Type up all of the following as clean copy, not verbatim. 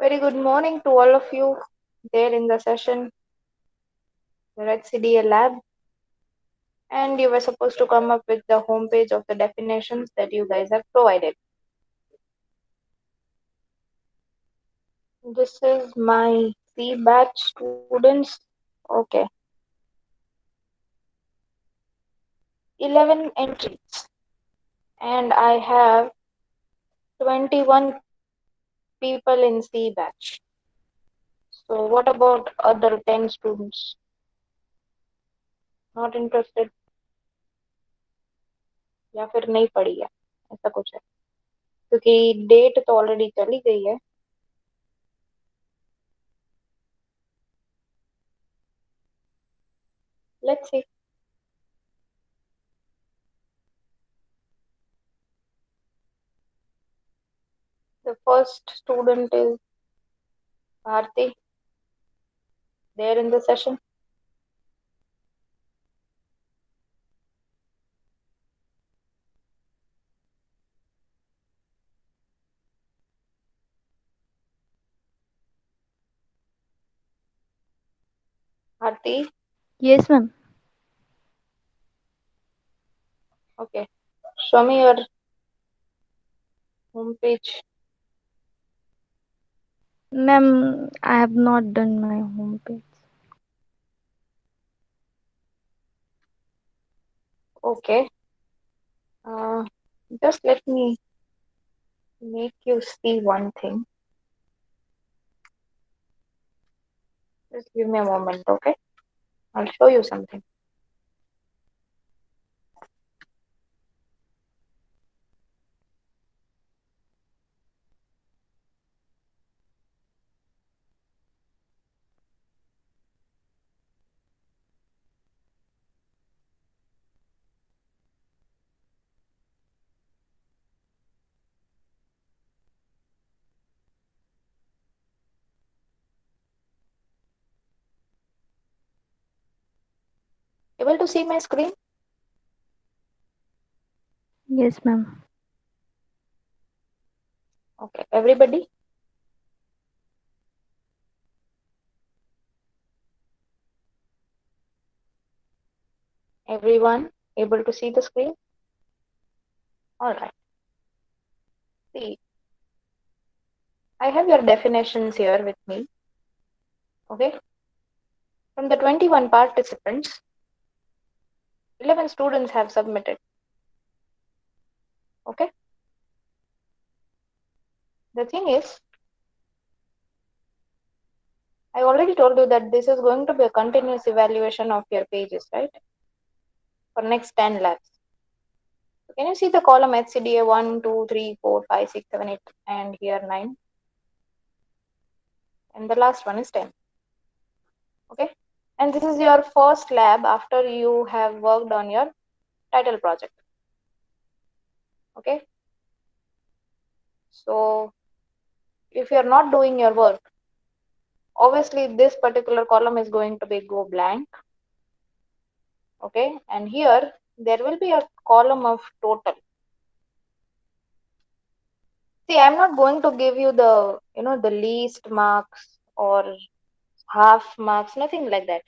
Very good morning to all of you there in the session. We're at CDA Lab, and you were supposed to come up with the homepage of the definitions that you guys have provided. This is my C batch students. Okay, 11 entries, and I have 21 people in C batch. So, what about other 10 students? Not interested? या फिर नहीं पढ़ी है ऐसा कुछ है क्योंकि date तो ऑलरेडी चली गई है. Let's see. The first student is Bharti there in the session. Bharti, Yes, ma'am. okay. Show me your homepage. Ma'am, I have not done my homepage. Okay. Uh, just let me make you see one thing. Just give me a moment, okay? I'll show you something. Able to see my screen? Yes, ma'am. Okay. Everybody? Everyone able to see the screen? All right. See, I have your definitions here with me. Okay. From the 21 participants, 11 students have submitted. Okay. The thing is, I already told you that this is going to be a continuous evaluation of your pages, right? For next 10 labs. So can you see the column HCDA 1, 2, 3, 4, 5, 6, 7, 8, and here 9? And the last one is 10. Okay. And this is your first lab after you have worked on your title project. Okay. So if you're not doing your work, obviously this particular column is going to be go blank. Okay. And here there will be a column of total. See, I'm not going to give you the least marks or half marks, nothing like that.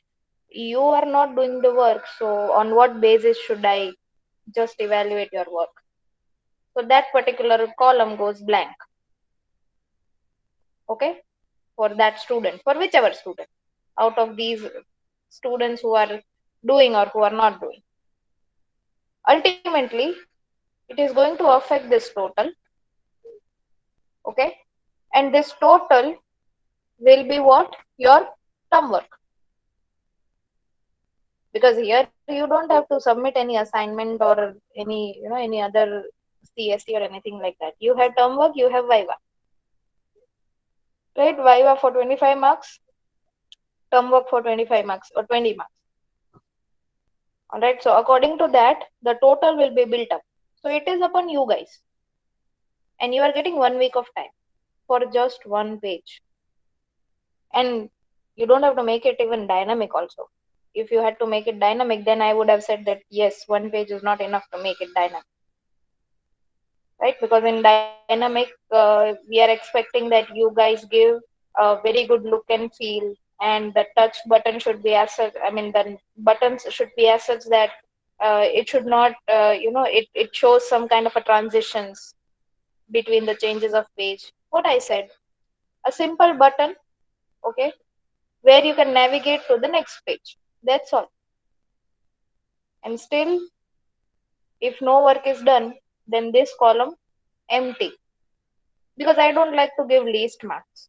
You are not doing the work, so on what basis should I just evaluate your work? So that particular column goes blank, okay, for that student, for whichever student out of these students who are doing or who are not doing. Ultimately, it is going to affect this total, okay, and this total will be what? Your term work. Because here you don't have to submit any assignment or any other CST or anything like that. You have term work, you have Viva, right? Viva for 25 marks, term work for 25 marks or 20 marks. All right. So according to that, the total will be built up. So it is upon you guys, and you are getting 1 week of time for just one page, and you don't have to make it even dynamic also. If you had to make it dynamic, then I would have said that yes, one page is not enough to make it dynamic, right? Because in dynamic, we are expecting that you guys give a very good look and feel, and the touch button should be as such. I mean, the buttons should be as such that it should not, it shows some kind of a transitions between the changes of page. What I said, a simple button, okay, where you can navigate to the next page. That's all. And still, if no work is done, then this column empty, because I don't like to give least marks.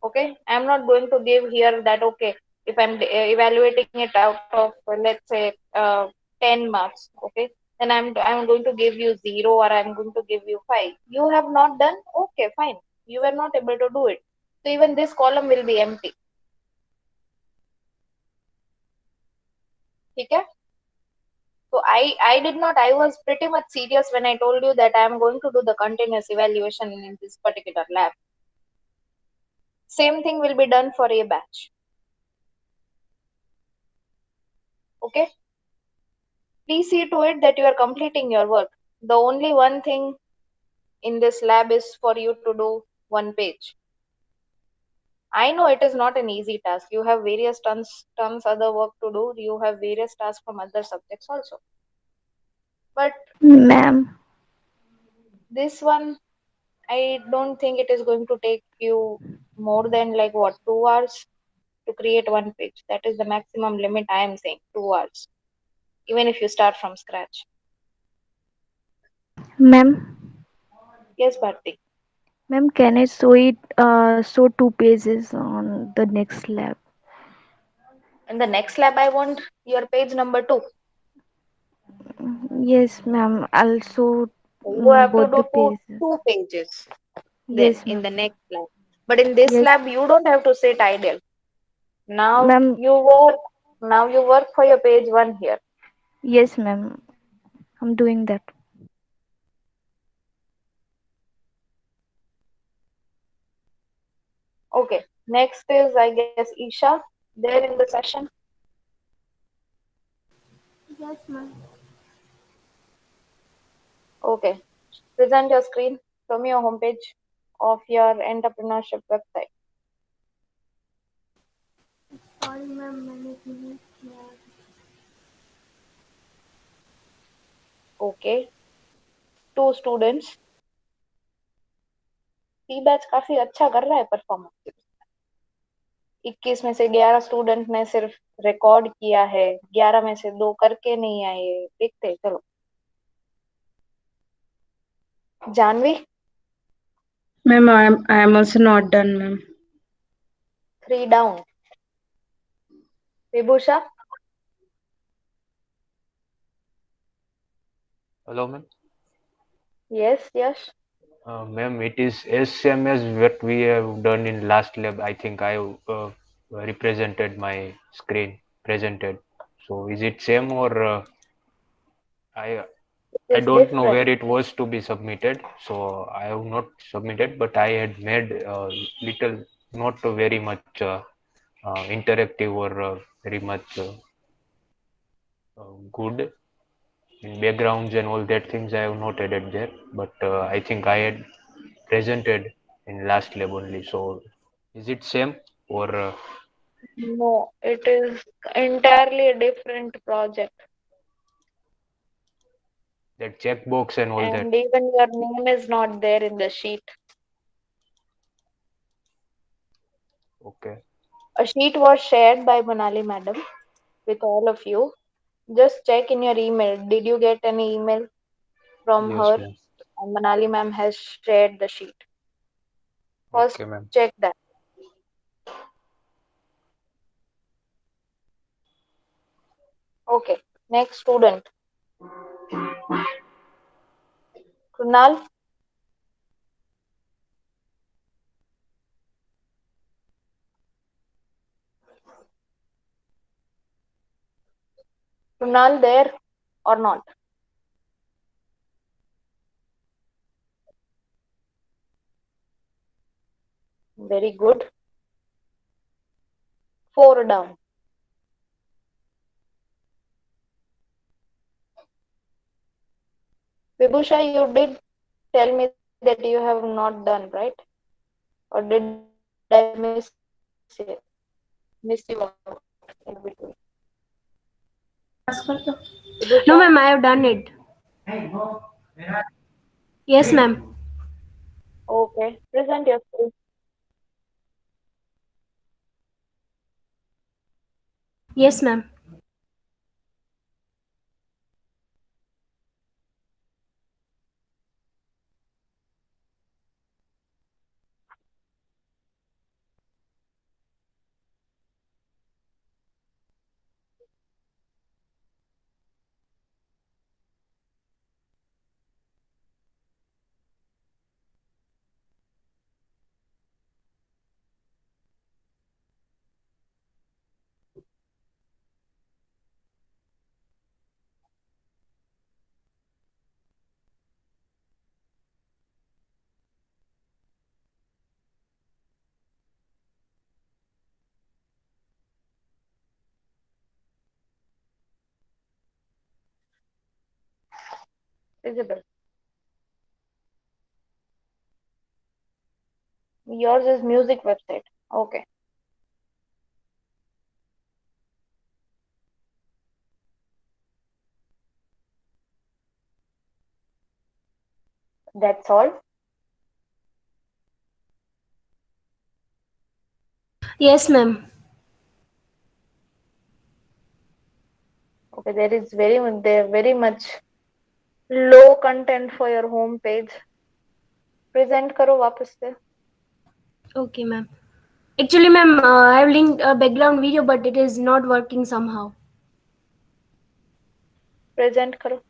Okay, I'm not going to give here that, okay, if I'm evaluating it out of, let's say, 10 marks, okay, then I'm going to give you 0, or I'm going to give you 5. You have not done, okay, fine, you were not able to do it, so even this column will be empty. Okay. So I did not, I was pretty much serious when I told you that I am going to do the continuous evaluation in this particular lab. Same thing will be done for a batch. Okay. Please see to it that you are completing your work. The only one thing in this lab is for you to do one page. I know it is not an easy task. You have various tons other work to do. You have various tasks from other subjects also. But Ma'am, this one, I don't think it is going to take you more than like what, 2 hours to create one page. That is the maximum limit I am saying, 2 hours. Even if you start from scratch. ma'am, Yes, Bharti. ma'am, can I show 2 pages on the next lab? In the next lab, I want your page number 2. Yes, ma'am. I'll show You have to both the do pages. two pages then Yes, in the ma'am. next lab. But in this Yes, lab, you don't have to sit idle. Now ma'am. you work. Now you work for your page 1 here. Yes, ma'am. I'm doing that. Okay. Next is, I guess, Isha there in the session. Yes, ma'am. Okay. Present your screen. Show me your homepage of your entrepreneurship website. Sorry, ma'am. मैंने एक minute किया. Okay. 2 students. सी batch काफी अच्छा कर रहा है performance. 21 में से 11 स्टूडेंट ने सिर्फ रिकॉर्ड किया है, 11 में से 2 करके नहीं आए. देखते हैं, चलो. Janvi, Ma'am, I am also not done, ma'am. 3 down. Vibhusha, Hello, ma'am. Yes Yash. Ma'am, it is as same as what we have done in last lab. I think I represented my screen presented. So is it same or I I It is don't know different. where it was to be submitted. So I have not submitted, but I had made little, not very much interactive or very much good in backgrounds and all that things. I have not added there, but I think I had presented in last lab only. So is it same or No, it is entirely a different project. that checkbox and all that? And even your name is not there in the sheet. Okay. A sheet was shared by Manali madam with all of you. Just check in your email. Did you get any email from Yes, her? ma'am. And Manali ma'am has shared the sheet. First, Okay, ma'am. check that. Okay. Next student. Kunal. Kunal there or not? Very good. 4 down. Vibhusha, you did tell me that you have not done, right? Or did I miss you out in between? No, Vibhusha? ma'am, I have done it. Yes, ma'am. Okay. Present your screen. Yes, ma'am. Visible. Yours is music website. Okay. That's all. Yes, ma'am. Okay, there very much low content for your home page. Present करो वापस से. Okay, ma'am. Actually, ma'am, I have linked a background video, but it is not working somehow. Present करो.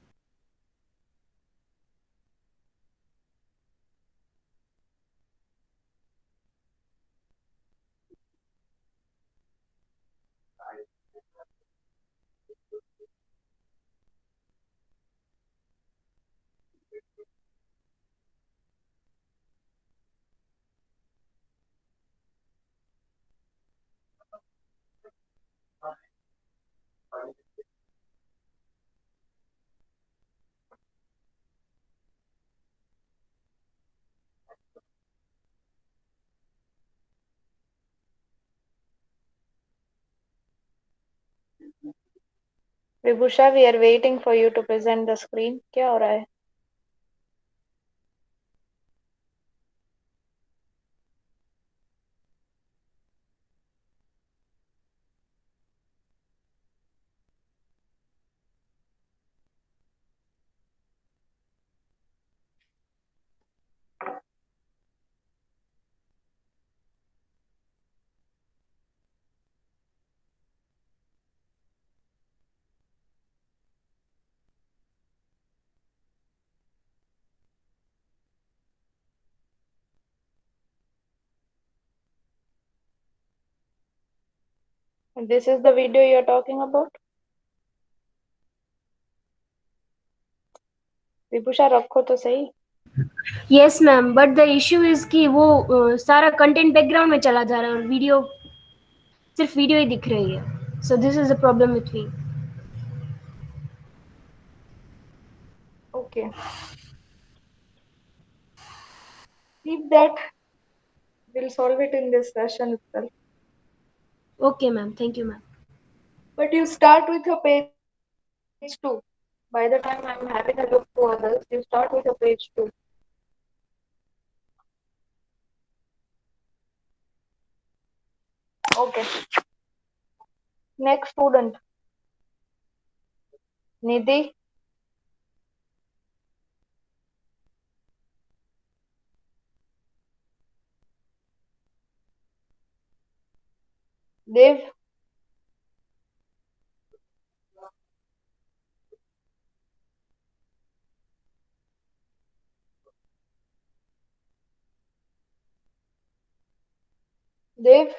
Vibhusha, we are waiting for you to present the screen. क्या हो रहा है? This is the video you are talking about. Vibhusha, रखो तो सही. Yes, ma'am. But the issue is कि वो सारा कंटेंट बैकग्राउंड में चला जा रहा है और वीडियो सिर्फ वीडियो ही दिख रही है. So this is the problem with me. Okay. Keep that. We'll solve it in this session itself. Okay, ma'am. Thank you, ma'am. But you start with your page 2. By the time I'm having a look to others, you start with your page 2. Okay. Next student. Nidhi. Dev. Dev.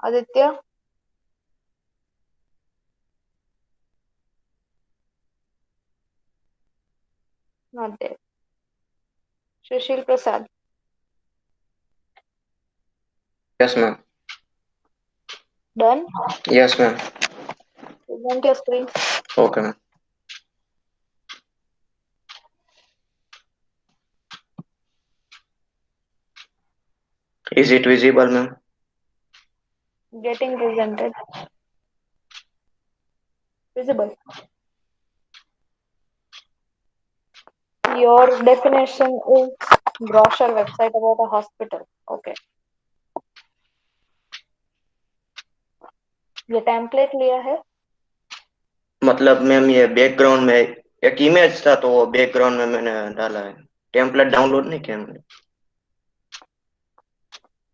Aditya. Not there. Sushil Prasad. Yes, ma'am. Done? Yes, ma'am. Present your screen. Okay, ma'am. Is it visible, ma'am? Getting presented. Visible. Your definition is brochure website about a hospital. Okay. ये template लिया है. मतलब ma'am ये background में एक image था तो वो बैकग्राउंड में मैंने डाला है। टेम्पलेट डाउनलोड नहीं किया मैंने।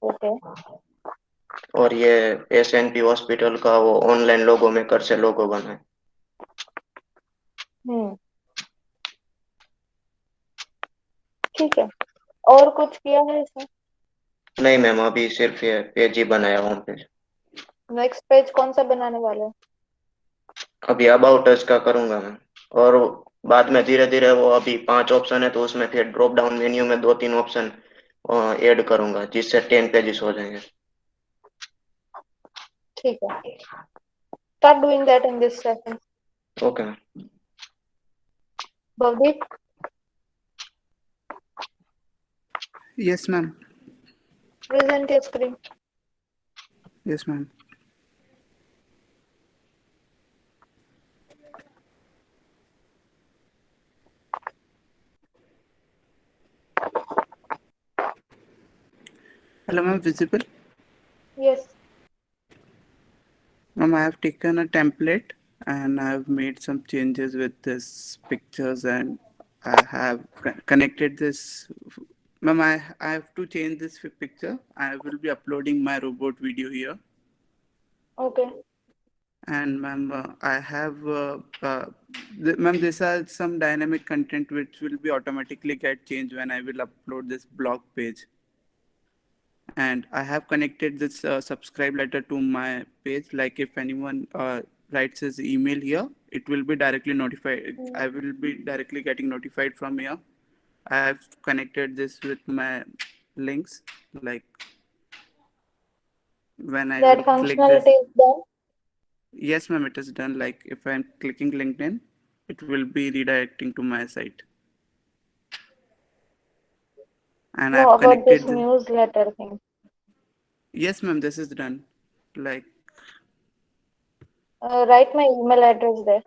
ओके. और ये एसएनपी हॉस्पिटल का वो ऑनलाइन लोगो मेकर से लोगो बना है। ठीक है. और कुछ किया है इसमें? नहीं मैम, अभी सिर्फ ये पेज ही बनाया, होम पेज। नेक्स्ट पेज कौन सा बनाने वाले हो? अभी अबाउट अस का करूंगा मैं, और बाद में धीरे धीरे वो अभी 5 ऑप्शन है तो उसमें फिर ड्रॉप डाउन मेन्यू में 2-3 ऑप्शन ऐड करूंगा जिससे 10 पेजेस हो जाएंगे। ठीक है. Start doing that in this session. Okay ma'am. Bhavdeep, Yes, ma'am. present your screen. Yes, ma'am. Hello, ma'am. Visible? Yes. Ma'am, I have taken a template and I have made some changes with this pictures and I have connected this. Ma'am, I have to change this picture. I will be uploading my robot video here. Okay. And ma'am, I have, ma'am, these are some dynamic content which will be automatically get changed when I will upload this blog page. And I have connected this subscribe letter to my page. Like if anyone writes his email here, it will be directly notified. I will be directly getting notified from here. I have connected this with my links. Like when I That will click functionality this. is done. Yes, ma'am, it is done. Like if I'm clicking LinkedIn, it will be redirecting to my site. And No, I've about this connected. newsletter thing. Yes, ma'am, this is done. Like, Write my email address there.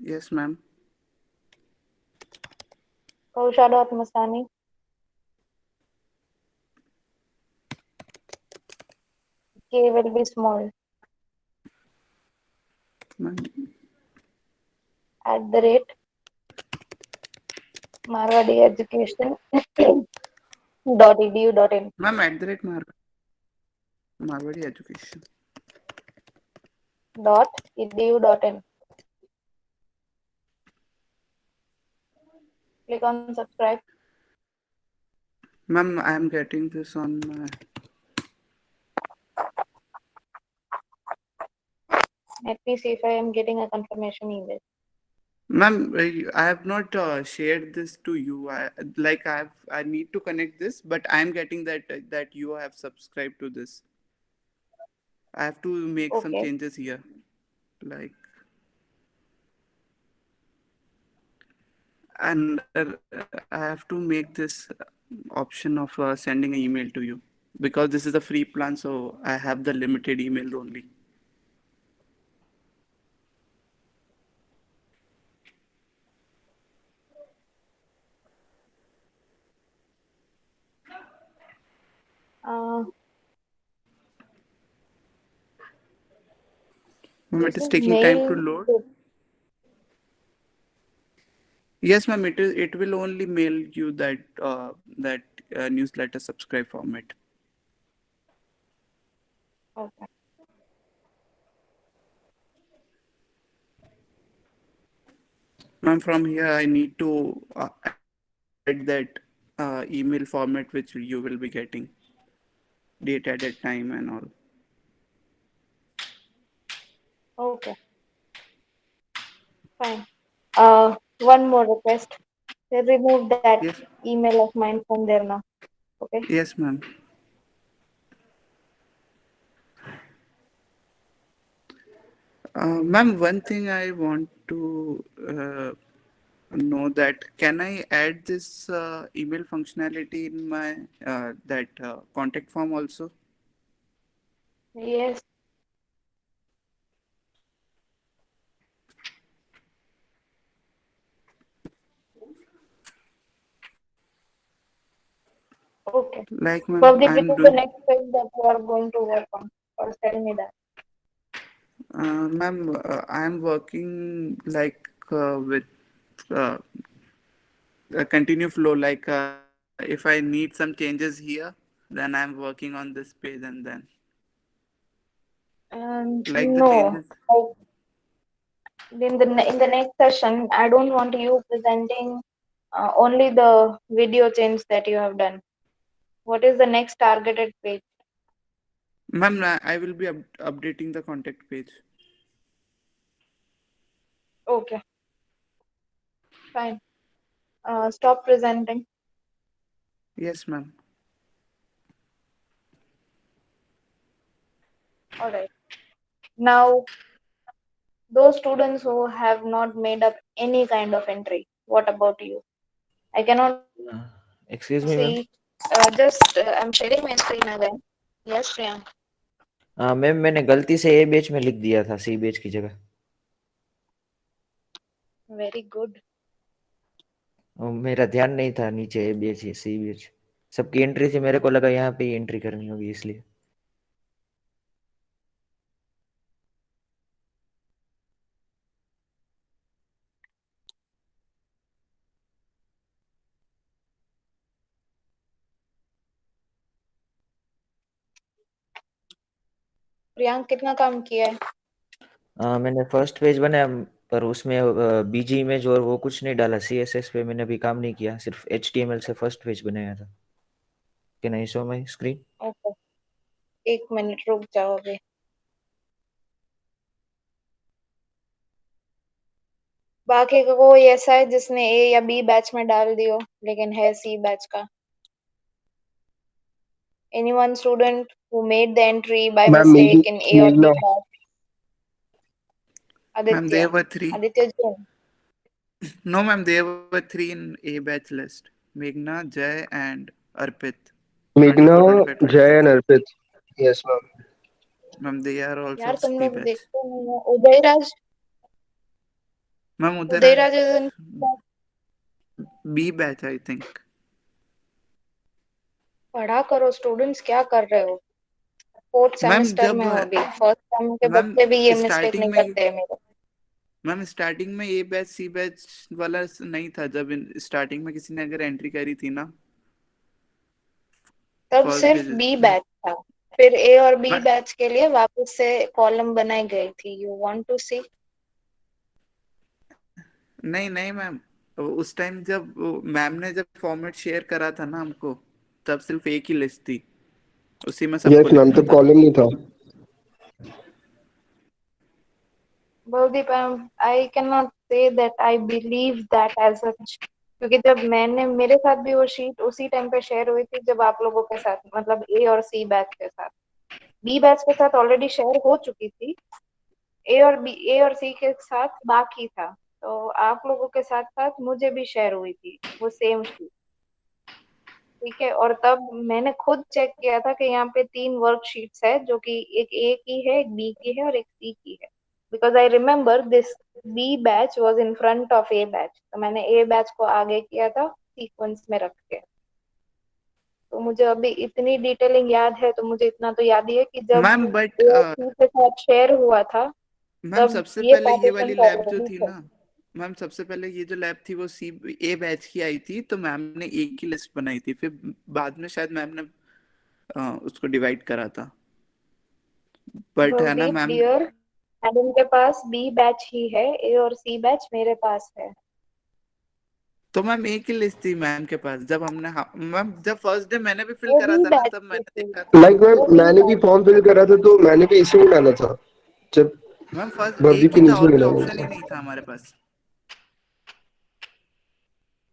yes, ma'am. Kausha.masani. K will be small. Ma'am. @ Marwadi Education. .edu.in. Ma'am, Marwadi Education. .edu.in. Click on subscribe. Ma'am, I am getting this on my. Let me see if I am getting a confirmation email. Ma'am, I have not shared this to you. I need to connect this, but I am getting that you have subscribed to this. I have to make some Okay. changes here, like, and I have to make this option of sending an email to you because this is a free plan, so I have the limited email only. Ma'am, it is taking time to load. Yes, ma'am. It will only mail you that newsletter subscribe format. Okay. Ma'am, from here I need to add that email format which you will be getting, date added time and all. Okay. Fine. One more request. Remove that Yes. email of mine from there now. Okay. Yes, ma'am. Ma'am, one thing I want to know that can I add this email functionality in my that contact form also? Yes. Okay. Like, ma'am, Bhavdeep, which I'm is the doing, next phase that you are going to work on? Or tell me that. ma'am, I'm working like with uh, a continue flow. Like, if I need some changes here, then I'm working on this page, and then like the No. changes. Like, in the next session, I don't want you presenting only the video change that you have done. What is the next targeted page? Ma'am, I will be updating the contact page. Okay, fine. Stop presenting. Yes, ma'am. All right. Now, those students who have not made up any kind of entry, what about you? I cannot Uh, Excuse me, ma'am. see. I'm sharing my screen again. Yes, Priyank. Ma'am मैंने गलती से ए batch में लिख दिया था सी batch की जगह. Very good. मेरा ध्यान नहीं था नीचे ए बैच सी बैच सबकी एंट्री थी, मेरे को लगा यहाँ पे ही एंट्री करनी होगी इसलिए. प्रियांक कितना काम किया है? मैंने फर्स्ट पेज बनाया पर उसमें बीजी इमेज और वो कुछ नहीं डाला. सीएसएस पे मैंने अभी काम नहीं किया, सिर्फ एचटीएमएल से फर्स्ट पेज बनाया था. Can I show my screen? Okay, एक मिनट रुक जाओ अभी. बाकी का कोई ऐसा है जिसने ए या बी बैच में डाल दियो लेकिन है सी बैच का? Any one student who made the entry by ma'am mistake in A or B मेघना batch? Ma'am, there Aditya. were three. Aditya Jain. No, ma'am, there were three in A batch list. Meghna, Jay, and Arpit. मेघना 24, 25, जय 26. And Arpit. Yes ma'am. Ma'am, they are also यार तुम C लोग batch. देखते नहीं हो. Udayraj. Ma'am, Udayraj is in B batch, I think. पढ़ा करो. स्टूडेंट्स क्या कर रहे हो? फोर्थ मैम सेमेस्टर जब में हो अभी. फर्स्ट सेम के मैम बच्चे भी ये मिस्टेक स्टार्टिंग नहीं में करते हैं मेरे. मैम स्टार्टिंग में ए बैच सी बैच वाला नहीं था. जब स्टार्टिंग में किसी ने अगर एंट्री करी थी ना, तब फर्स्ट सिर्फ बेसिस बी बैच था. फिर ए और बी मैं बैच के लिए वापस से कॉलम बनाई गई थी. यू वांट टू सी? नहीं नहीं मैम, उस टाइम जब मैम ने जब फॉर्मेट शेयर करा था ना हमको, तब सिर्फ एक ही लिस्ट थी, उसी में सबको यस मैम, लिखना तब था. कॉलम नहीं था. Bhavdeep, I cannot say that I believe that as such. क्योंकि जब मैंने मेरे साथ भी वो शीट उसी टाइम पे शेयर हुई थी जब आप लोगों के साथ, मतलब ए और सी बैच के साथ. बी बैच के साथ ऑलरेडी शेयर हो चुकी थी. ए और सी के साथ बाकी था. तो आप लोगों के साथ साथ मुझे भी शेयर हुई थी वो सेम शीट. ठीक है. और तब मैंने खुद चेक किया था कि यहाँ पे 3 वर्कशीट्स है जो कि एक ए की है, एक बी की है और एक सी की है. Because I remember this B batch was in front of a batch. तो मैंने ए बैच को आगे किया था सीक्वेंस में रख के. तो मुझे अभी इतनी डिटेलिंग याद है. तो मुझे इतना तो याद ही है कि जब मैम बट ए और सी के साथ शेयर हुआ था मैम तब सबसे ये पहले ये वाली पार्टीशन लैब जो ऑलरेडी थी थे. ना, मैम सबसे पहले ये जो लैब थी वो सी ए बैच की आई थी, तो मैम ने एक ही लिस्ट बनाई थी. फिर बाद में शायद मैम ने उसको डिवाइड करा था. बट है ना भवदीप मैम. डियर, मैडम के पास बी बैच ही है. ए और सी बैच मेरे पास है. तो मैम एक ही लिस्ट थी मैम के पास. जब हमने मैम जब फर्स्ट डे मैंने भी फिल वो करा बी था ना, बैच तब की मैंने थी. देखा था. लाइक मैम वो बी मैंने भी बैच. फॉर्म फिल करा था तो मैंने भी इसी में डाला था जब मैम फर्स्ट भवदीप एक के ही था, नीचे और में कोई डाला ऑप्शन ही था. नहीं था हमारे पास.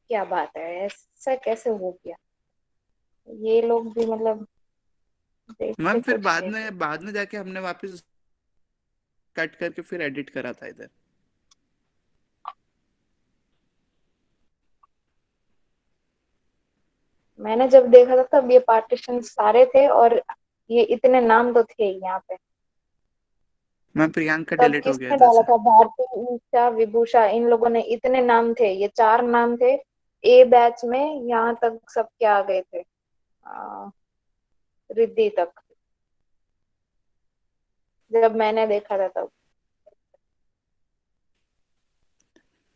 क्या बात है, ऐसा कैसे हो गया? ये लोग भी मतलब देखते मैम फिर कुछ नहीं थे. बाद में जाके हमने वापस कट करके फिर एडिट करा था इधर। मैंने जब देखा था तब ये पार्टीशन सारे थे और ये इतने नाम तो थे ही यहाँ पे। मैम प्रियांका तब डिलीट हो गया किसने इधर डाला से। था? भारती, ईशा, विभूषा, इन लोगों ने इतने नाम थे, ये 4 नाम थे ए बैच में, यहाँ तक सबके आ गए थे रिद्धि तक, जब मैंने देखा था तब।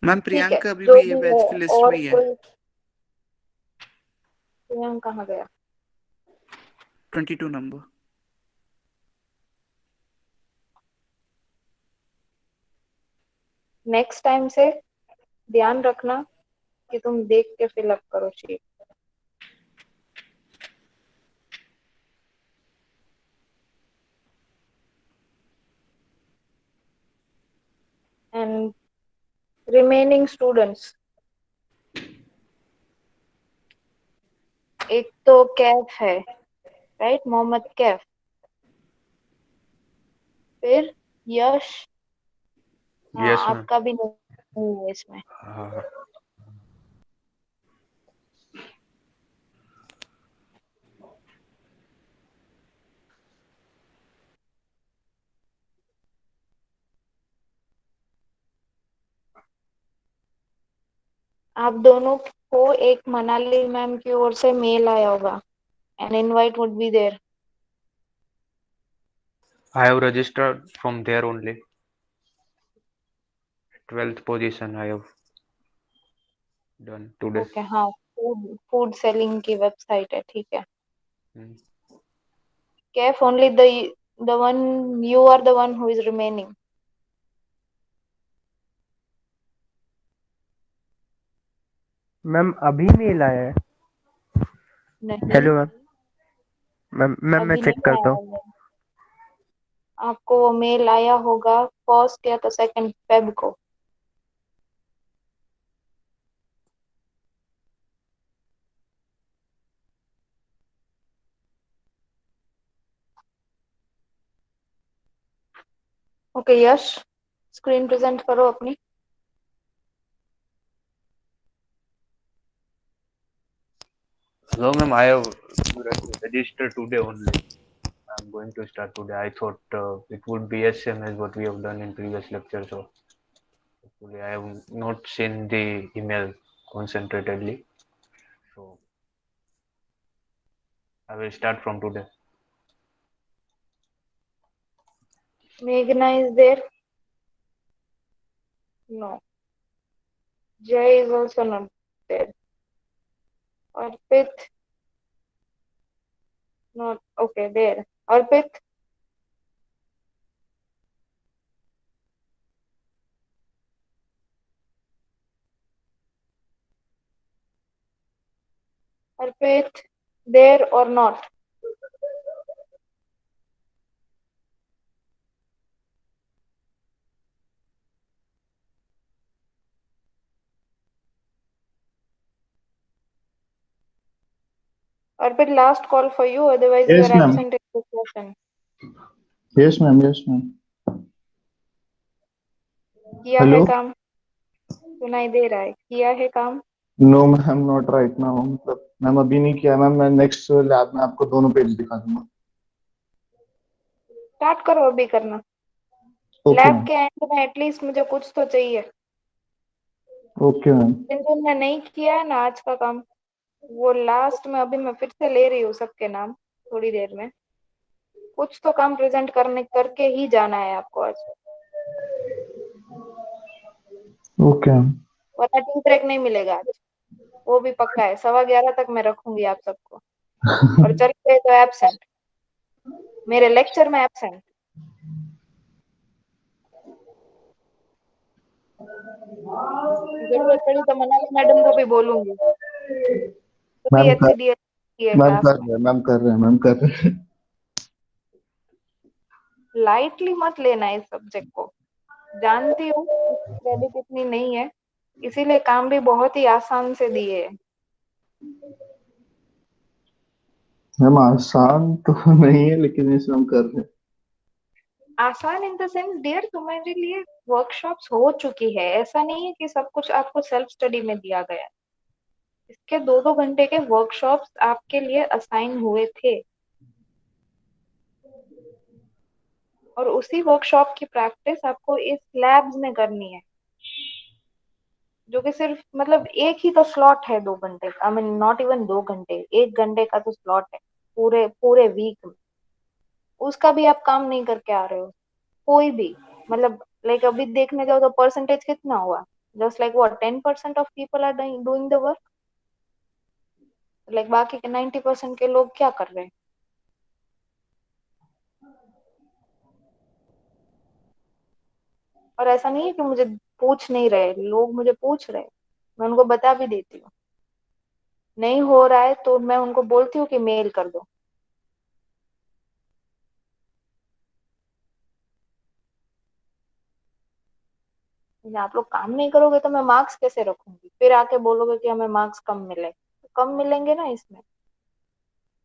मैम ठीक है, प्रियांका अभी जो भी ये भी बैच है। की लिस्ट में और ही है। कोई? प्रियंक कहाँ गया? 22 नंबर। नेक्स्ट टाइम से ध्यान रखना कि तुम देख के फिलअप करो शीट। एंड रिमेनिंग स्टूडेंट्स, एक तो कैफ है, राइट? मोहम्मद कैफ, फिर यश। हाँ, यस मैम। आपका भी नहीं है इसमें। हाँ, आप दोनों को एक मनाली मैम की ओर से मेल आया होगा, an invite would be there. I have registered from there only. 12th position I have done today. Okay, हाँ, फूड फूड सेलिंग की वेबसाइट है, ठीक है। Hmm. Kaif, only the one, you are the one who is remaining. Ma'am अभी mail आया है। नहीं, hello ma'am. Ma'am मैं अभी चेक नहीं करता आया हूँ। है। आपको वो मेल आया होगा 1 या तो 2 फेब को। ओके यश, स्क्रीन प्रेजेंट करो अपनी। So ma'am, I have registered today only. I'm going to start today. I thought it would be as same as what we have done in previous lecture. So hopefully I have not seen the email concentratedly. So I will start from today. Meghna is there? No. Jay is also not there. Arpit? Not okay, there. Arpit? Arpit, there or not? Arpit, last call for you, otherwise you Yes, are ma'am. absent in this session. Yes, ma'am. Yes, ma'am. किया है Hello? काम? सुनाई दे रहा है? किया है काम? No, ma'am, not right now. मतलब मैम अभी नहीं किया मैम। मैं नेक्स्ट लैब में आपको दोनों पेज दिखा दूंगा। स्टार्ट करो अभी करना। Okay lab ma'am. के एंड में एटलीस्ट मुझे कुछ तो चाहिए। Okay ma'am. जिन तुमने नहीं किया है ना आज का काम, वो लास्ट में अभी मैं फिर से ले रही हूँ सबके नाम थोड़ी देर में। कुछ तो काम प्रेजेंट करके ही जाना है आपको आज, ओके मैम। वरना टी ब्रेक नहीं मिलेगा आज, वो भी पक्का है। 11:15 तक मैं रखूंगी आप सबको, और चले गए तो एब्सेंट, मेरे लेक्चर में एब्सेंट। जरूरत पड़ी तो मनाली मैडम को भी बोलूंगी, तो भी मैम अच्छी कर दी है मैम क्लास कर में। रहे हैं मैम कर रहे हैं मैम कर रहे हैं। लाइटली मत लेना इस सब्जेक्ट को, जानती हूँ क्रेडिट इतनी नहीं है, इसीलिए काम भी बहुत ही आसान से दिए है। मैम आसान तो नहीं है लेकिन इसे हम कर रहे हैं। आसान इन द सेंस डियर, तुम्हारे लिए वर्कशॉप्स हो चुकी है, ऐसा नहीं है कि सब कुछ आपको सेल्फ स्टडी में दिया गया है। इसके 2-2 घंटे के वर्कशॉप्स आपके लिए असाइन हुए थे, और उसी वर्कशॉप की प्रैक्टिस आपको इस लैब्स में करनी है, जो कि सिर्फ मतलब एक ही तो स्लॉट है 2 घंटे का, आई मीन नॉट इवन 2 घंटे, 1 घंटे का तो स्लॉट है पूरे पूरे वीक में। उसका भी आप काम नहीं करके आ रहे हो कोई भी, मतलब लाइक अभी देखने जाओ तो परसेंटेज कितना हुआ, just like what 10% of people are doing the work, like बाकी के 90% के लोग क्या कर रहे हैं। और ऐसा नहीं है कि मुझे पूछ नहीं रहे लोग, मुझे पूछ रहे, मैं उनको बता भी देती हूँ। नहीं हो रहा है तो मैं उनको बोलती हूँ कि मेल कर दो। आप लोग काम नहीं करोगे तो मैं मार्क्स कैसे रखूंगी, फिर आके बोलोगे कि हमें मार्क्स कम मिले, तो कम मिलेंगे ना। इसमें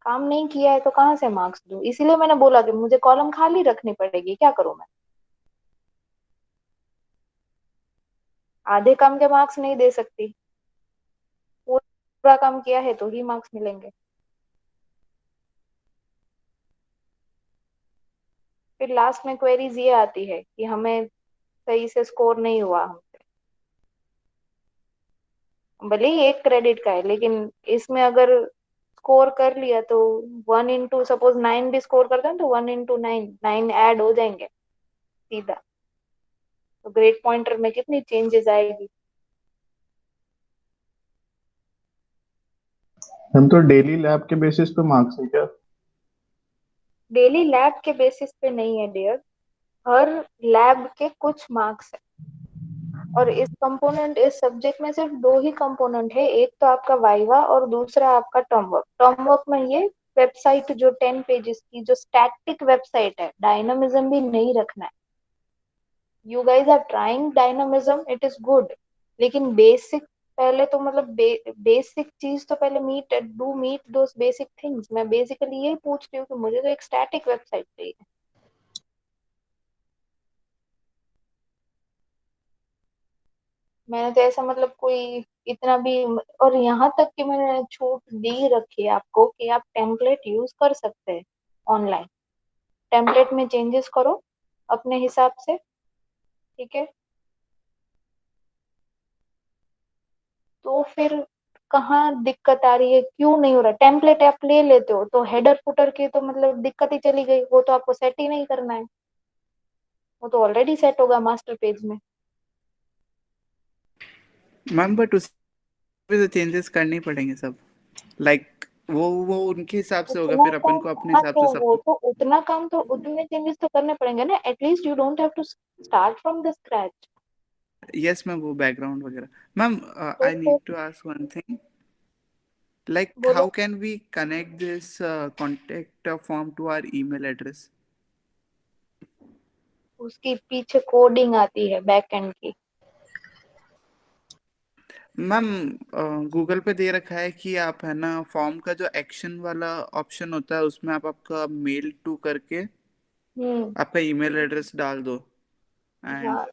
काम नहीं किया है तो कहाँ से मार्क्स दूं, इसीलिए मैंने बोला कि मुझे कॉलम खाली रखनी पड़ेगी, क्या करूं मैं। आधे काम के मार्क्स नहीं दे सकती, पूरा काम किया है तो ही मार्क्स मिलेंगे। फिर लास्ट में क्वेरीज ये आती है कि हमें सही से स्कोर नहीं हुआ हमसे, भले ही 1 क्रेडिट का है, लेकिन इसमें अगर स्कोर कर लिया तो 1 into सपोज 9 भी स्कोर करते हैं तो 1 into 9 9 ऐड हो जाएंगे सीधा, तो ग्रेड पॉइंटर में कितनी चेंजेस आएगी। हम तो डेली लैब के बेसिस पे मार्क्स है क्या? डेली लैब के बेसिस पे नहीं है डियर, हर लैब के कुछ मार्क्स है, और इस कंपोनेंट इस सब्जेक्ट में सिर्फ 2 ही कंपोनेंट है, एक तो आपका वाइवा और दूसरा आपका टर्म वर्क। टर्म वर्क में ये वेबसाइट जो 10 पेजेस की जो स्टैटिक वेबसाइट है, डायनामिज्म भी नहीं रखना है। You guys are trying dynamism, it is good, लेकिन बेसिक पहले तो मतलब बेसिक चीज तो पहले मीट दोस बेसिक थिंग्स। मैं बेसिकली यही पूछ रही हूँ कि मुझे तो एक स्टैटिक वेबसाइट चाहिए। मैंने तो ऐसा मतलब कोई इतना भी, और यहाँ तक कि मैंने छूट दी रखी है आपको कि आप टेम्पलेट यूज कर सकते हैं ऑनलाइन, टेम्पलेट में चेंजेस करो अपने हिसाब से, ठीक है। तो फिर कहाँ दिक्कत आ रही है, क्यों नहीं हो रहा। टेम्पलेट आप ले लेते हो तो हेडर फुटर की तो मतलब दिक्कत ही चली गई, वो तो आपको सेट ही नहीं करना है, वो तो ऑलरेडी सेट होगा मास्टर पेज में। मैम बट उसमें तो चेंजेस करने ही पड़ेंगे सब, लाइक वो उनके हिसाब से होगा, उतना फिर अपन काम, को अपने हाँ हिसाब तो से सब वो कुछ। तो उतना काम तो उतने चेंजेस तो करने पड़ेंगे ना, at least you don't have to start from the scratch. Yes ma'am, वो बैकग्राउंड वगैरह। मैम तो आई फिर need to ask one thing, like बोलो, how can we connect this contact form to our email address? उसकी पीछे coding आती है backend की। मैम गूगल पे दे रखा है कि आप है ना फॉर्म का जो एक्शन वाला ऑप्शन होता है उसमें आप आपका मेल टू करके हम्म। आपका ईमेल एड्रेस डाल दो, एंड हाँ,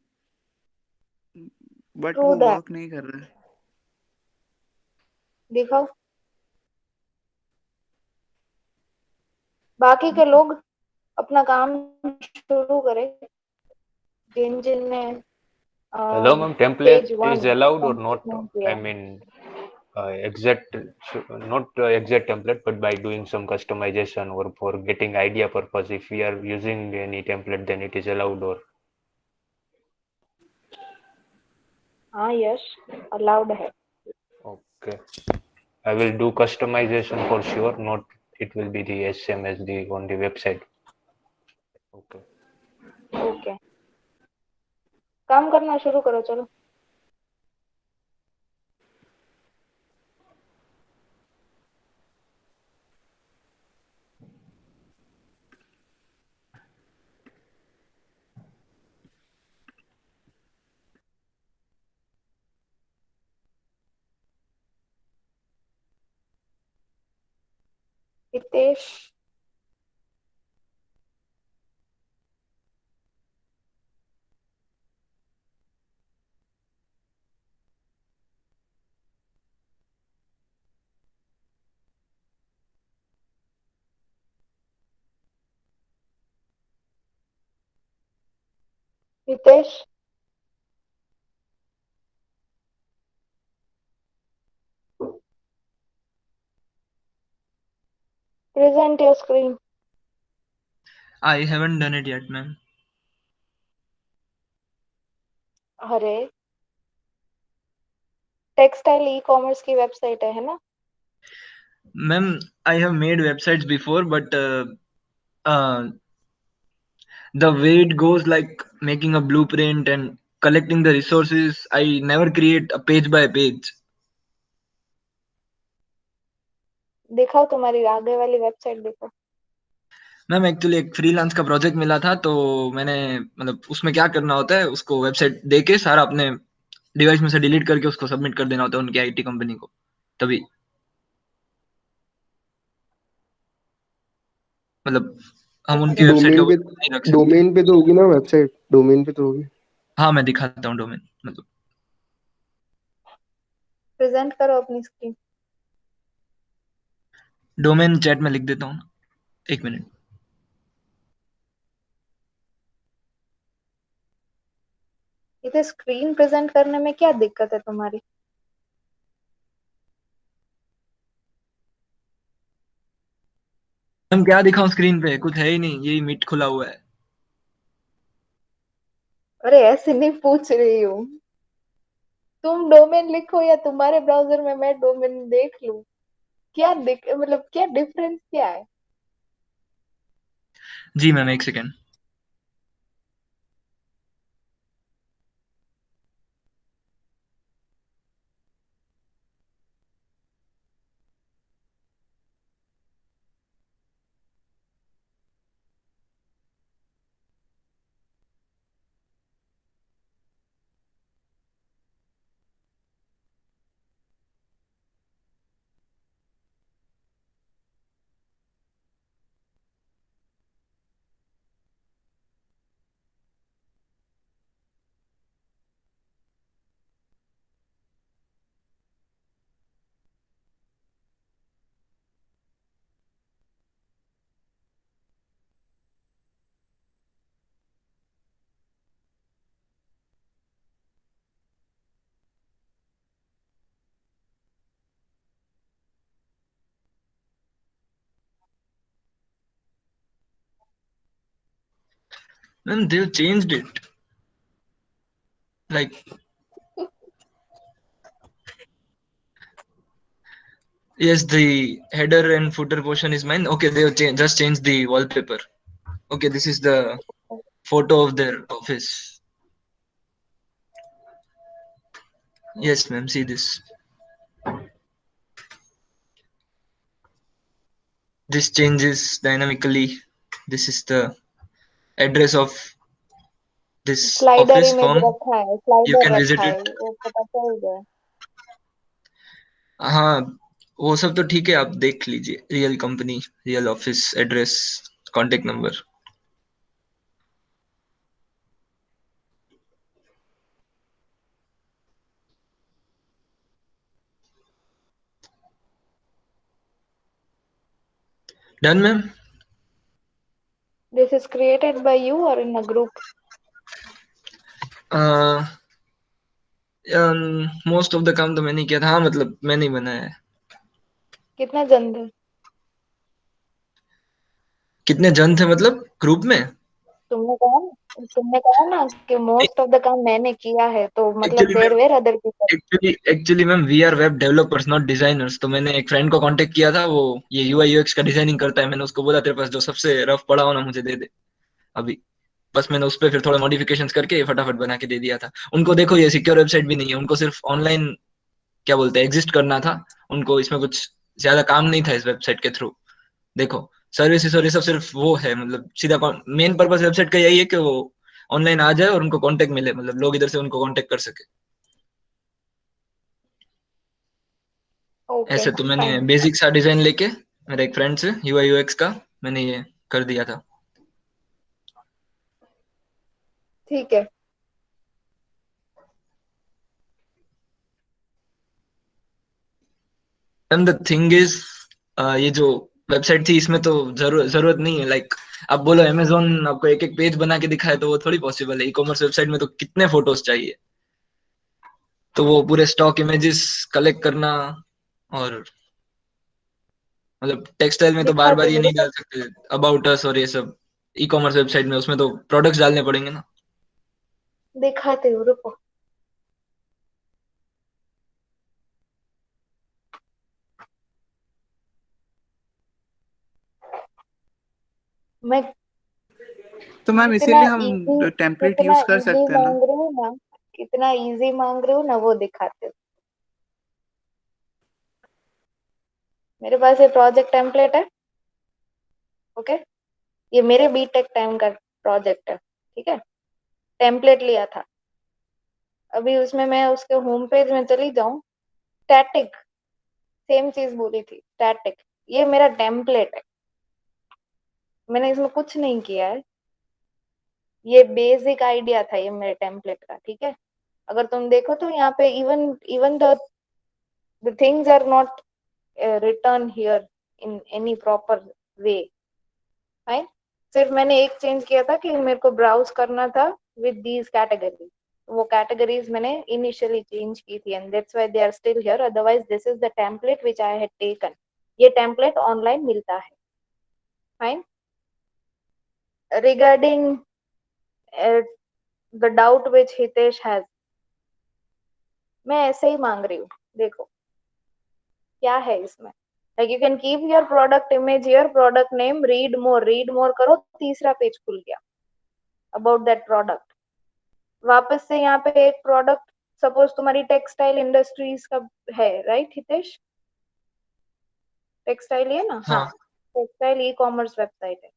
बट ट्रू वो दैट, वर्क नहीं कर रहा है। दिखाओ। बाकी के लोग अपना काम शुरू करें, जिन जिन ने Hello, ma'am. Page Template one is allowed or complete not? नहीं I किया। mean, exact, not exact template, but by doing some customization or for getting idea purpose. If we are using any template, then it is allowed or हाँ yes, allowed है। okay. I will do customization for sure. Not it will be the same as the on the website. Okay. Okay, काम करना शुरू करो चलो। Hitesh, Hitesh, present your screen. I haven't done it yet, ma'am. अरे textile e commerce की website है ना? Ma'am, I have made websites before, but the way it goes, like making a blueprint and collecting the resources, I never create a page by page. दिखाओ तुम्हारी आगे वाली website दिखाओ। Ma'am actually एक freelance का project मिला था, तो मैंने मतलब उसमें क्या करना होता है, उसको वेबसाइट दे के सारा अपने डिवाइस में से डिलीट करके उसको सबमिट कर देना होता है उनकी आईटी कंपनी को, तभी मतलब हम उनकी वेबसाइट का डोमेन पे नहीं रख सकते। डोमेन पे तो होगी ना वेबसाइट, डोमेन पे तो होगी। हाँ मैं दिखाता हूँ डोमेन, मतलब प्रेजेंट करो अपनी स्क्रीन। डोमेन चैट में लिख देता हूँ, एक मिनट। इसे स्क्रीन प्रेजेंट करने में क्या दिक्कत है तुम्हारी? हम क्या दिखाऊं स्क्रीन पे, कुछ है ही नहीं, यही मीट खुला हुआ है। अरे ऐसे नहीं पूछ रही हूँ, तुम डोमेन लिखो या तुम्हारे ब्राउजर में मैं डोमेन देख लूं। क्या मतलब क्या डिफरेंस क्या है? जी मैम, एक second. Ma'am, they've changed it. Like, yes, the header and footer portion is mine. Okay, they've just changed the wallpaper. Okay, this is the photo of their office. Yes, ma'am, see this. This changes dynamically. This is the address of this slider office image firm. रखा है, You slider can visit रखा है, it. वो पता चल गया। हाँ, वो सब तो ठीक है, आप देख लीजिए। Real company, real office address, contact number. Done ma'am. This is created by you और in a group? Most of the काम तो मैंने किया था। हाँ मतलब मैंने ही बनाया है। कितने जन थे? कितने जन थे मतलब ग्रुप में? तुमने कहा ना कि मोस्ट ऑफ द काम मैंने किया है, तो मतलब actually there ma'am were other people. Actually ma'am we are web developers not designers. तो मैंने एक फ्रेंड को कांटेक्ट किया था, वो ये यूआई यूएक्स का डिजाइनिंग करता है। मैंने उसको बोला तेरे पास जो सबसे रफ पड़ा हो ना मुझे दे दे अभी। बस मैंने उस पर फिर थोड़ा मॉडिफिकेशंस करके फटाफट बना के दे दिया था उनको। देखो ये सिक्योर वेबसाइट भी नहीं है, उनको सिर्फ ऑनलाइन क्या बोलते हैं एग्जिस्ट करना था। उनको इसमें कुछ ज्यादा काम नहीं था इस वेबसाइट के थ्रू। देखो सर्विसेज और ये सब सिर्फ वो है, मतलब सीधा मेन पर्पस वेबसाइट का यही है कि वो ऑनलाइन आ जाए और उनको कांटेक्ट मिले, मतलब लोग इधर से उनको कांटेक्ट कर सके। ओके ऐसे तो मैंने फाइन, बेसिक सा डिजाइन लेके मेरे एक फ्रेंड से यूआई यूएक्स का मैंने ये कर दिया था। ठीक है। एंड द थिंग इज ये जो वेबसाइट थी इसमें तो जरूरत नहीं है। लाइक अब बोलो अमेजोन आपको एक एक पेज बना के दिखाए तो वो थोड़ी पॉसिबल है। ई कॉमर्स वेबसाइट में तो कितने फोटोज चाहिए, तो वो पूरे स्टॉक इमेजेस कलेक्ट करना, और मतलब टेक्सटाइल में तो बार बार दिखाते ये हो नहीं रुको, डाल सकते अबाउट अस और ये सब। ई कॉमर्स वेबसाइट में उसमें तो प्रोडक्ट्स डालने पड़ेंगे ना। दिखाते हो रुको। मैं तो मैम कितना इसीलिए हम इजी टेम्पलेट कितना यूज कर इजी सकते हैं ना। मांग रहे हो ना, कितना इजी मांग रहे हो ना, वो दिखाते हो। मेरे पास ये प्रोजेक्ट टेम्पलेट है, ओके। ये मेरे बीटेक टाइम का प्रोजेक्ट है, ठीक है। टेम्पलेट लिया था, अभी उसमें मैं उसके होम पेज में चली जाऊं, स्टैटिक, सेम चीज बोली थी स्टैटिक। ये मेरा टेम्पलेट है, मैंने इसमें कुछ नहीं किया है। ये बेसिक आइडिया था ये मेरे टेम्पलेट का, ठीक है। अगर तुम देखो तो यहाँ पे even even the things are not written here in any proper way, fine. सिर्फ मैंने एक चेंज किया था कि मेरे को ब्राउज करना था विद दीज कैटेगरीज, वो कैटेगरीज मैंने इनिशियली चेंज की थी, and that's why they are still here, otherwise this is the template which I had taken. ये टेम्पलेट ऑनलाइन मिलता है, fine. Regarding the doubt which Hitesh has, मैं ऐसे ही मांग रही हूँ, देखो क्या है इसमें। like you can keep your product image here, product name, read more करो, तीसरा पेज खुल गया about that product। वापस से यहाँ पे एक प्रोडक्ट, सपोज तुम्हारी टेक्सटाइल इंडस्ट्रीज का है, राइट हितेश? टेक्सटाइल है ना, हाँ। हाँ टेक्सटाइल ई कॉमर्स वेबसाइट है।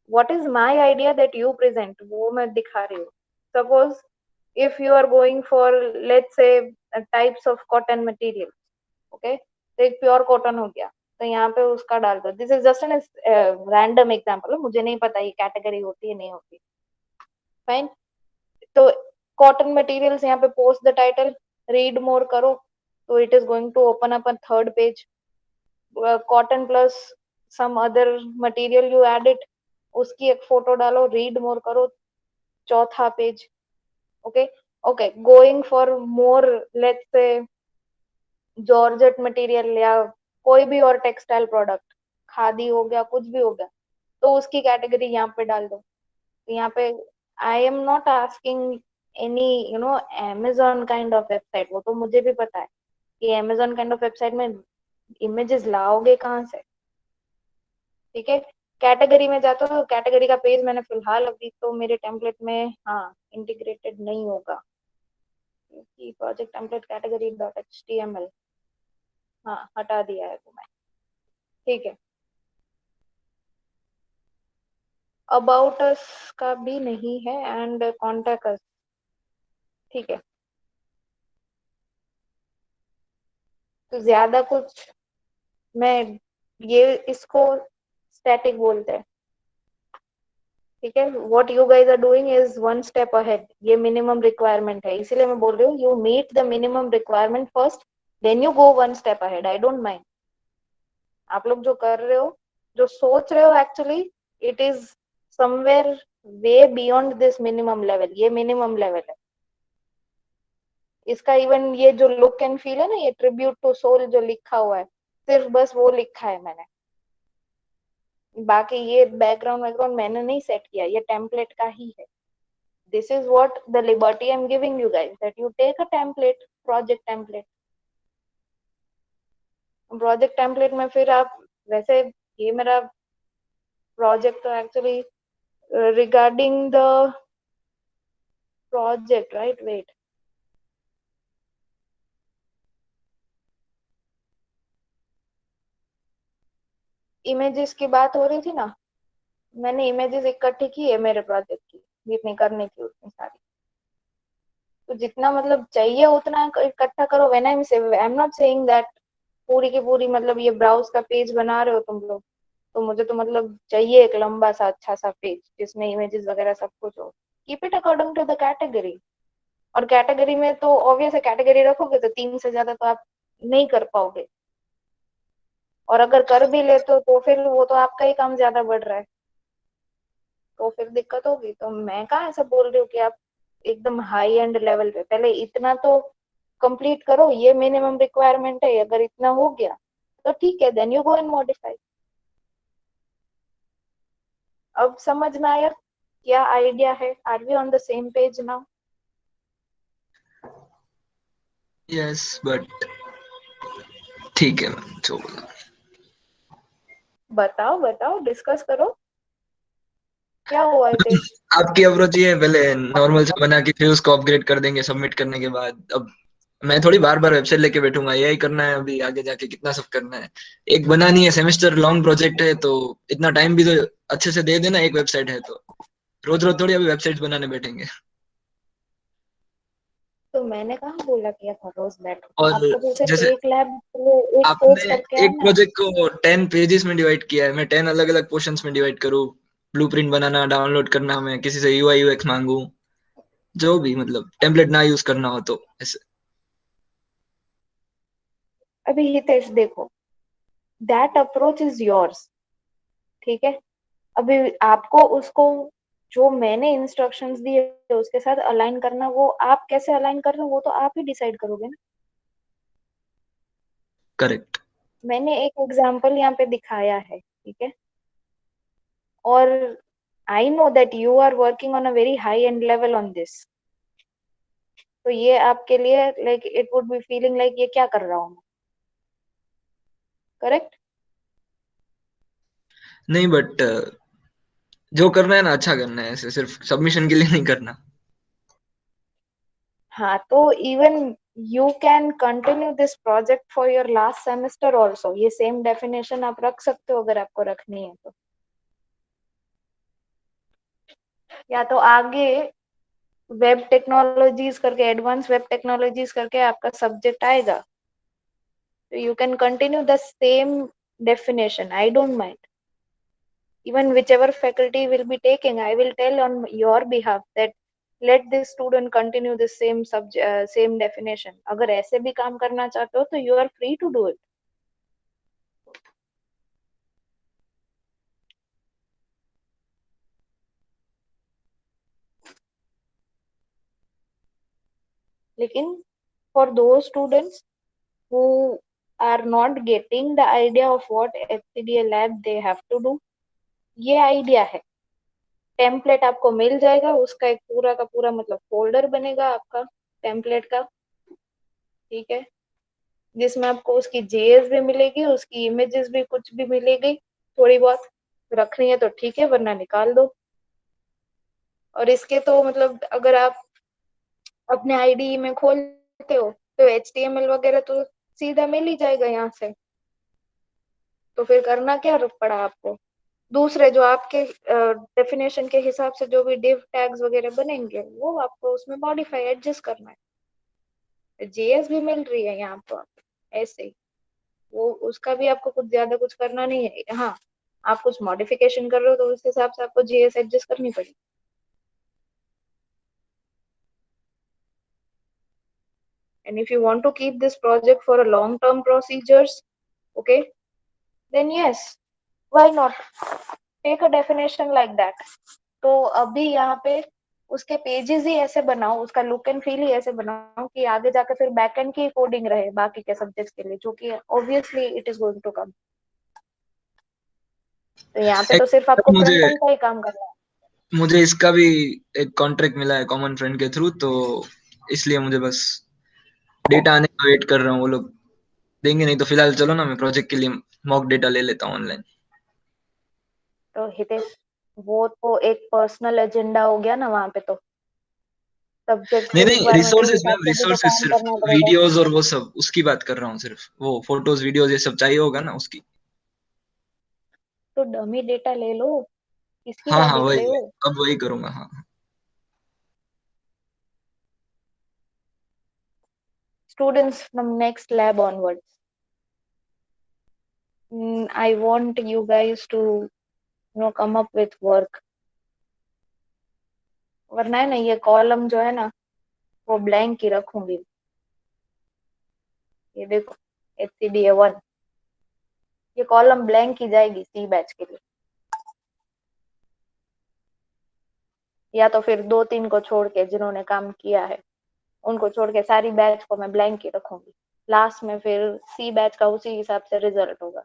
What is my idea that you present, वो मैं दिखा रही हूँ। Suppose if you are going for let's say types of cotton material, okay, तो एक प्योर कॉटन हो गया, तो यहाँ पे उसका डाल दो। This is just an random example, मुझे नहीं पता ये कैटेगरी होती है नहीं होती, फाइन। तो कॉटन मटेरियल्स, यहाँ पे post the title, read more करो, तो it is going to open up a third page. Cotton plus some other material you add it, उसकी एक फोटो डालो, रीड मोर करो, चौथा page, okay. Okay, going for more, let's say georgette material या कोई भी और टेक्सटाइल प्रोडक्ट, खादी हो गया, कुछ भी हो गया, तो उसकी कैटेगरी यहाँ पे डाल दो। तो यहाँ पे I am not asking any Amazon kind of website, वो तो मुझे भी पता है कि Amazon काइंड ऑफ वेबसाइट में इमेजेस लाओगे कहाँ से, ठीक है। कैटेगरी में जाते हो तो कैटेगरी का पेज मैंने फिलहाल अभी तो मेरे टेम्पलेट में, हाँ, इंटीग्रेटेड नहीं होगा क्योंकि प्रोजेक्ट टेम्पलेट कैटेगरी .html, हाँ हटा दिया है वो मैं, ठीक है। अबाउट अस का भी नहीं है, एंड कॉन्टेक्ट अस, ठीक है। तो ज्यादा कुछ, मैं ये इसको स्टैटिक बोलते हैं, ठीक है। What you guys are doing is one step ahead, ये मिनिमम रिक्वायरमेंट है, इसीलिए मैं बोल रही हूँ you meet the minimum requirement first, then you go one step ahead, I don't mind. आप लोग जो कर रहे हो, जो सोच रहे हो, actually it is somewhere way beyond this minimum level, ये मिनिमम लेवल है इसका। इवन ये जो लुक एंड फील है ना, ये ट्रिब्यूट टू सोल जो लिखा हुआ है, सिर्फ बस वो लिखा है मैंने, बाकी ये बैकग्राउंड मैंने नहीं सेट किया, ये टेम्पलेट का ही है। This is what the liberty I am giving you guys, that you take a template, project template. Project template में फिर आप वैसे, ये मेरा प्रोजेक्ट तो actually regarding the project, right, wait, images की बात हो रही थी ना, मैंने इमेजेस इकट्ठी की है मेरे प्रोजेक्ट की, जितनी करनी थी उतनी सारी। तो जितना मतलब चाहिए उतना इकट्ठा करो। When I am not saying that पूरी की पूरी मतलब ये ब्राउज का पेज बना रहे हो तुम लोग, तो मुझे तो मतलब चाहिए एक लंबा सा अच्छा सा पेज जिसमें इमेजेस वगैरह सब कुछ हो। Keep it according to the category, और कैटेगरी में तो ऑब्वियस है, कैटेगरी रखोगे तो 3 से ज्यादा तो आप नहीं कर पाओगे, और अगर कर भी लेते हो तो फिर वो तो आपका ही काम ज्यादा बढ़ रहा है। तो फिर दिक्कत होगी। तो मैं कहाँ ऐसा बोल रही हूँ कि आप एकदम हाई एंड लेवल पे, पहले इतना तो कंप्लीट करो, ये मिनिमम रिक्वायरमेंट है। अगर इतना हो गया तो ठीक है, then you go and modify. अब समझ में आया क्या आइडिया है? Are we on the same page now? Yes but ठीक है मैम, जो बोला। बताओ बताओ, डिस्कस करो, क्या हुआ हितेश? आपकी अप्रोच ये है, पहले नॉर्मल सा बना के फिर उसको अपग्रेड कर देंगे सबमिट करने के बाद। अब मैं थोड़ी बार बार वेबसाइट लेके बैठूंगा, यही करना है अभी आगे जाके कितना सब करना है। एक बनानी है, सेमेस्टर लॉन्ग प्रोजेक्ट है, तो इतना टाइम भी तो अच्छे से दे देना। एक वेबसाइट है तो रोज रोज थोड़ी अभी वेबसाइट बनाने बैठेंगे। तो मैंने कहाँ बोला कि आप रोज बैठो, और आपको तो सिर्फ जैसे एक लैब एक पेज आपने करके एक आना है। प्रोजेक्ट को 10 पेजेस में डिवाइड किया है, मैं 10 अलग अलग पोर्शंस में डिवाइड करूँ, ब्लूप्रिंट बनाना, डाउनलोड करना, मैं किसी से यूआई यूएक्स मांगू, जो भी मतलब टेम्पलेट ना यूज करना हो तो ऐसे। अभी हितेश देखो, दैट अप्रोच इज योर्स, ठीक है। अभी आपको उसको जो मैंने इंस्ट्रक्शंस दिए उसके साथ अलाइन करना, वो आप कैसे अलाइन कर रहे हो वो तो आप ही डिसाइड करोगे ना। करेक्ट। मैंने एक एग्जांपल यहाँ पे दिखाया है, ठीक है, और I know that you are working on a very high end level on this. तो ये आपके लिए like it would be feeling like ये क्या कर रहा हूँ मैं, करेक्ट? नहीं बट जो करना है ना अच्छा करना है, ऐसे सिर्फ सबमिशन के लिए नहीं करना। हाँ, तो even you can continue this project for your last semester also. ये सेम डेफिनेशन आप रख सकते हो अगर आपको रखनी है तो। या तो आगे वेब टेक्नोलॉजीज करके, एडवांस वेब टेक्नोलॉजीज करके आपका सब्जेक्ट आएगा, तो you can continue the same definition. I don't mind. Even whichever faculty will be taking, I will tell on your behalf that let this student continue the same subject, same definition. अगर ऐसे भी काम करना चाहते हो तो you are free to do it. लेकिन for those students who are not getting the idea of what HCDA lab they have to do, ये आइडिया है। टेम्पलेट आपको मिल जाएगा, उसका एक पूरा का पूरा मतलब फोल्डर बनेगा आपका टेम्पलेट का, ठीक है, जिसमें आपको उसकी जेएस भी मिलेगी, उसकी इमेजेस भी कुछ भी मिलेगी, थोड़ी बहुत रखनी है तो ठीक है, वरना निकाल दो। और इसके तो मतलब अगर आप अपने आईडी में खोलते हो तो HTML वगैरह तो सीधा मिल ही जाएगा यहाँ से। तो फिर करना क्या पड़ा आपको? दूसरे जो आपके डेफिनेशन के हिसाब से जो भी div टैग्स वगैरह बनेंगे वो आपको उसमें मॉडिफाई एडजस्ट करना है। जेएस भी मिल रही है यहाँ पर ऐसे ही, वो उसका भी आपको कुछ ज्यादा कुछ करना नहीं है। हाँ, आप कुछ मॉडिफिकेशन कर रहे हो तो उस हिसाब से आपको जेएस एडजस्ट करनी पड़ेगी। And if you want to keep this project for a long term procedures, okay, then yes, why not take a definition like that. तो अभी यहाँ पे उसके पेजेस ही ऐसे बनाओ, उसका लुक एंड फील ही ऐसे बनाओ कि आगे जाकर फिर बैकएंड की कोडिंग रहे बाकी के सब्जेक्ट्स के लिए, जो कि obviously it is going to come. तो यहाँ पे तो सिर्फ आपको फ्रंट मुझे एंड का ही काम करना है। मुझे इसका भी एक कॉन्ट्रैक्ट मिला है कॉमन फ्रेंड के थ्रू, तो इसलिए मुझे बस डेटा आने का वेट कर रहा हूँ। वो लोग देंगे, नहीं तो फिलहाल चलो ना मैं प्रोजेक्ट के लिए मॉक डेटा ले लेता हूँ ऑनलाइन। तो हितेश, वो तो एक पर्सनल एजेंडा हो गया ना वहाँ पे, तो सब्जेक्ट की नहीं नहीं, रिक्वायरमेंट के रिसोर्सेज हिसाब मैम, से भी तो रिसोर्सेज काम सिर्फ करना पड़ेगा। वीडियोस और वो सब उसकी बात कर रहा हूँ, सिर्फ वो फोटोज वीडियोस ये सब चाहिए होगा ना उसकी। तो डमी डेटा ले लो, किसकी हाँ हाँ दादी वही खड़े वही, हो। अब वही करूंगा हाँ। Students from next lab onwards, I want you guys to come up with work, वरना है ना ये कॉलम जो है ना वो ब्लैंक ही रखूंगी। ये देखो HCDA1, ये कॉलम ब्लैंक ही जाएगी सी बैच के लिए। या तो फिर 2-3 को छोड़ के जिन्होंने काम किया है उनको छोड़ के सारी बैच को मैं ब्लैंक ही रखूंगी। लास्ट में फिर सी बैच का उसी हिसाब से रिजल्ट होगा।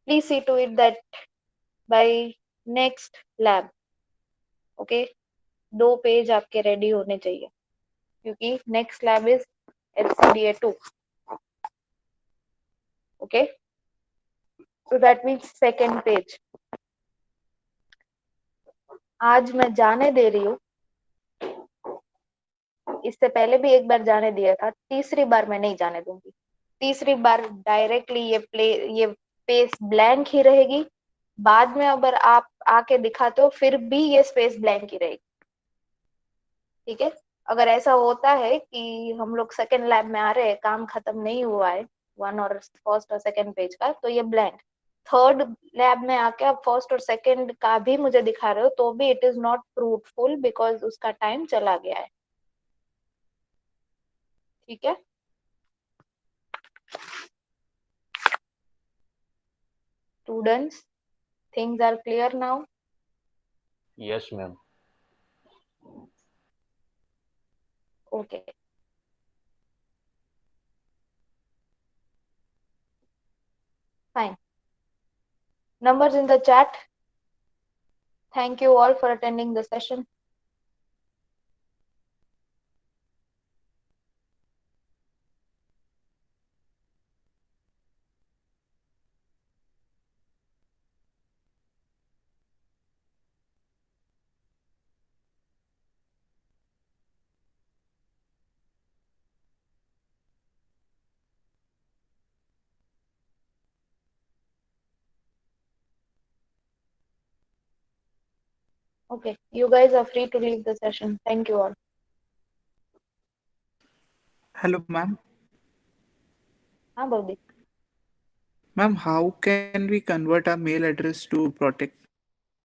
Please see to it that by next lab, okay, 2 page आपके रेडी होने चाहिए क्योंकि next lab is HCDA2, okay, so that means second page. आज मैं जाने दे रही हूँ, इससे पहले भी एक बार जाने दिया था, तीसरी बार मैं नहीं जाने दूंगी। तीसरी बार डायरेक्टली ये स्पेस ब्लैंक ही रहेगी। बाद में अगर आप आके दिखाते हो फिर भी ये स्पेस ब्लैंक ही रहेगी, ठीक है। अगर ऐसा होता है कि हम लोग सेकंड लैब में आ रहे हैं, काम खत्म नहीं हुआ है वन और फर्स्ट और सेकंड पेज का, तो ये ब्लैंक। थर्ड लैब में आके आप फर्स्ट और सेकंड का भी मुझे दिखा रहे हो तो भी it is not fruitful because उसका टाइम चला गया है, ठीक है। Students, things are clear now? Yes, ma'am. Okay. Fine. Numbers in the chat. Thank you all for attending the session. Okay, you guys are free to leave the session. Thank you all. Hello, ma'am. हाँ, Bobby. Ma'am, how can we convert our mail address to Protect?